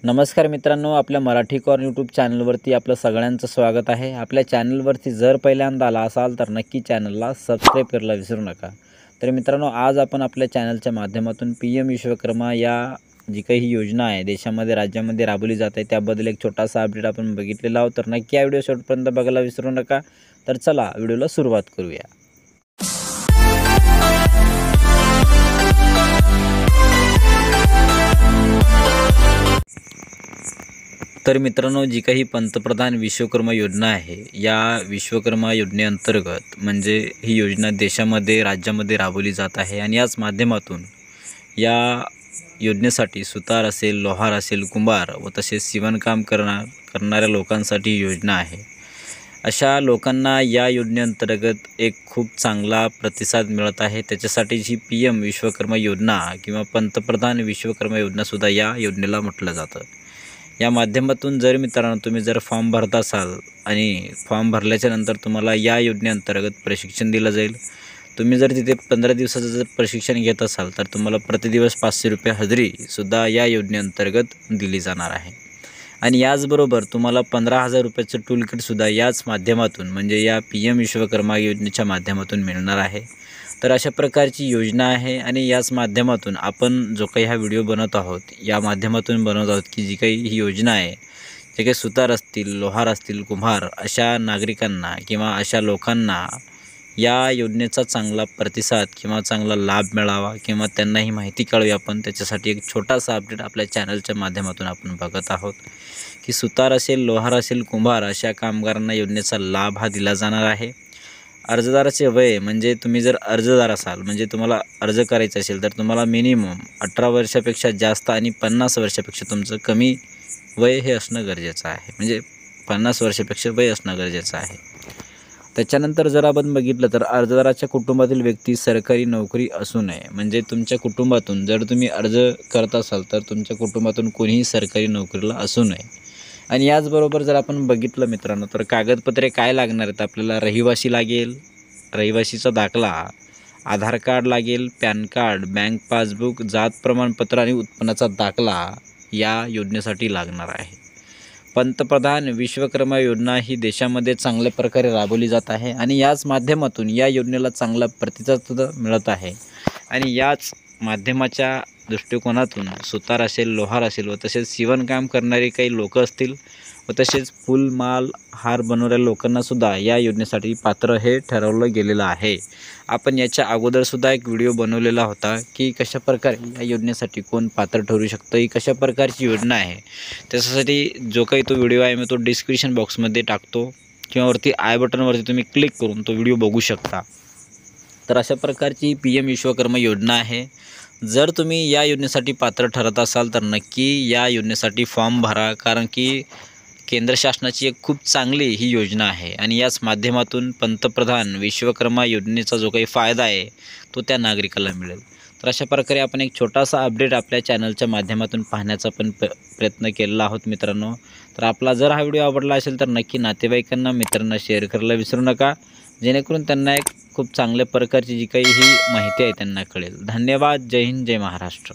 नमस्कार मित्रांनो, आपल्या मराठी कॉर्न यूट्यूब चॅनलवरती आपलं सगळ्यांचं स्वागत आहे। आपल्या चॅनलवरती जर पहिल्यांदा आला असाल तर नक्की चॅनलला सबस्क्राइब करायला विसरू नका। तर मित्रांनो, आज आपण आपल्या चॅनलच्या माध्यमातून पीएम विश्वकर्मा या जी काही योजना आहे देशामध्ये राज्यामध्ये राबवली जाते त्याबद्दल एक छोटासा अपडेट आपण बघितलेला आहोत। तर नक्की हा व्हिडिओ शेवटपर्यंत बघायला विसरू नका। तर चला व्हिडिओला सुरुवात करूया। तर मित्रांनो, जी काही पंतप्रधान विश्वकर्मा योजना आहे या विश्वकर्मा योजनेअंतर्गत म्हणजे ही योजना देशामध्ये राज्यामध्ये राबवली जात आहे आणि याच माध्यमातून या योजनेसाठी सुतार असेल, लोहार असेल, कुंभार व तसेच शिवणकाम करणाऱ्या लोकांसाठी योजना आहे। अशा लोकांना या योजनेअंतर्गत एक खूप चांगला प्रतिसाद मिळत आहे। त्याच्यासाठी जी पीएम विश्वकर्मा योजना किंवा पंतप्रधान विश्वकर्मा योजनासुद्धा या योजनेला म्हटलं जातं। या माध्यमातून जर मित्रांनो तुम्ही जर फॉर्म भरत असाल आणि फॉर्म भरल्याच्या नंतर तुम्हाला या योजनेअंतर्गत प्रशिक्षण दिलं जाईल। तुम्ही जर तिथे 15 दिवसाचं जर प्रशिक्षण घेत असाल तर तुम्हाला प्रतिदिवस 500 रुपये हजेरीसुद्धा या योजनेअंतर्गत दिली जाणार आहे। आणि याचबरोबर तुम्हाला 15,000 रुपयाचं टूलकिटसुद्धा याच माध्यमातून म्हणजे या पीएम विश्वकर्मा योजनेच्या माध्यमातून मिळणार आहे। तर अशा प्रकारची योजना आहे आणि याच माध्यमातून आपण जो काही हा व्हिडिओ बनवत आहोत या माध्यमातून बनवत आहोत की जी काही ही योजना आहे, जे काही सुतार असतील, लोहार असतील, कुंभार अशा नागरिकांना किंवा अशा लोकांना या योजनेचा चांगला प्रतिसाद किंवा चांगला लाभ मिळावा किंवा त्यांना ही माहिती कळावी, आपण त्याच्यासाठी एक छोटासा अपडेट आपल्या चॅनलच्या माध्यमातून आपण बघत आहोत की सुतार असेल, लोहार असेल, कुंभार अशा कामगारांना योजनेचा लाभ हा दिला जाणार आहे। अर्जदाराचे वय म्हणजे तुम्ही जर अर्जदार असाल म्हणजे तुम्हाला अर्ज करायचा असेल तर तुम्हाला मिनिमम 18 वर्षापेक्षा जास्त आणि 50 वर्षापेक्षा तुमचं कमी वय हे असणं गरजेचं आहे। म्हणजे 50 वर्षापेक्षा वय असणं गरजेचं आहे। त्याच्यानंतर जर आपण बघितलं तर अर्जदाराच्या कुटुंबातील व्यक्ती सरकारी नोकरी असू नये। म्हणजे तुमच्या कुटुंबातून जर तुम्ही अर्ज करत असाल तर तुमच्या कुटुंबातून कोणीही सरकारी नोकरीला असू नये। आणि याचबरोबर जर आपण बघितलं मित्रांनो तर कागदपत्रे काय लागणार आहेत आपल्याला, रहिवासी लागेल, रहिवासीचा दाखला, आधार कार्ड लागेल, पॅन कार्ड, बँक पासबुक, जात प्रमाणपत्र आणि उत्पन्नाचा दाखला या योजनेसाठी लागणार आहे। पंतप्रधान विश्वकर्मा योजना ही देशामध्ये चांगल्या प्रकारे राबवली जात आहे आणि याच माध्यमातून या योजनेला चांगला प्रतिसाद मिळत आहे। आणि याच माध्यमाच्या दृष्टिकोनातून सुतार असेल, लोहार असेल व तसेच शिवणकाम करणारे काही लोक असतील व तसेच फुलमाल हार बनवणाऱ्या लोकांनासुद्धा या योजनेसाठी पात्र हे ठरवलं गेलेलं आहे। आपण याच्या अगोदरसुद्धा एक व्हिडिओ बनवलेला होता की कशाप्रकारे या योजनेसाठी कोण पात्र ठरू शकतं, ही कशा प्रकारची योजना आहे। त्याच्यासाठी जो काही तो व्हिडिओ आहे मी तो डिस्क्रिप्शन बॉक्समध्ये टाकतो किंवा वरती आय बटनवरती तुम्ही क्लिक करून तो व्हिडिओ बघू शकता। तर अशा प्रकारची पीएम विश्वकर्मा योजना आहे। जर तुम्ही या योजनेसाठी पात्र ठरत असाल तर नक्की या योजनेसाठी फॉर्म भरा, कारण की केंद्र शासनाची एक खूप चांगली ही योजना आहे आणि याच माध्यमातून पंतप्रधान विश्वकर्मा योजनेचा जो काही फायदा आहे तो त्या नागरिकाला मिळेल। तर अशा प्रकारे आपण एक छोटासा अपडेट आपल्या चॅनलच्या माध्यमातून पाहण्याचा पण प्रयत्न केलेला आहोत मित्रांनो। तर आपला जर हा व्हिडिओ आवडला असेल तर नक्की नातेवाईकांना, मित्रांना शेअर करायला विसरू नका, जेणेकरून त्यांना एक खूप चांगल्या प्रकारची जी काही ही माहिती आहे त्यांना कळेल। धन्यवाद। जय हिंद, जय महाराष्ट्र।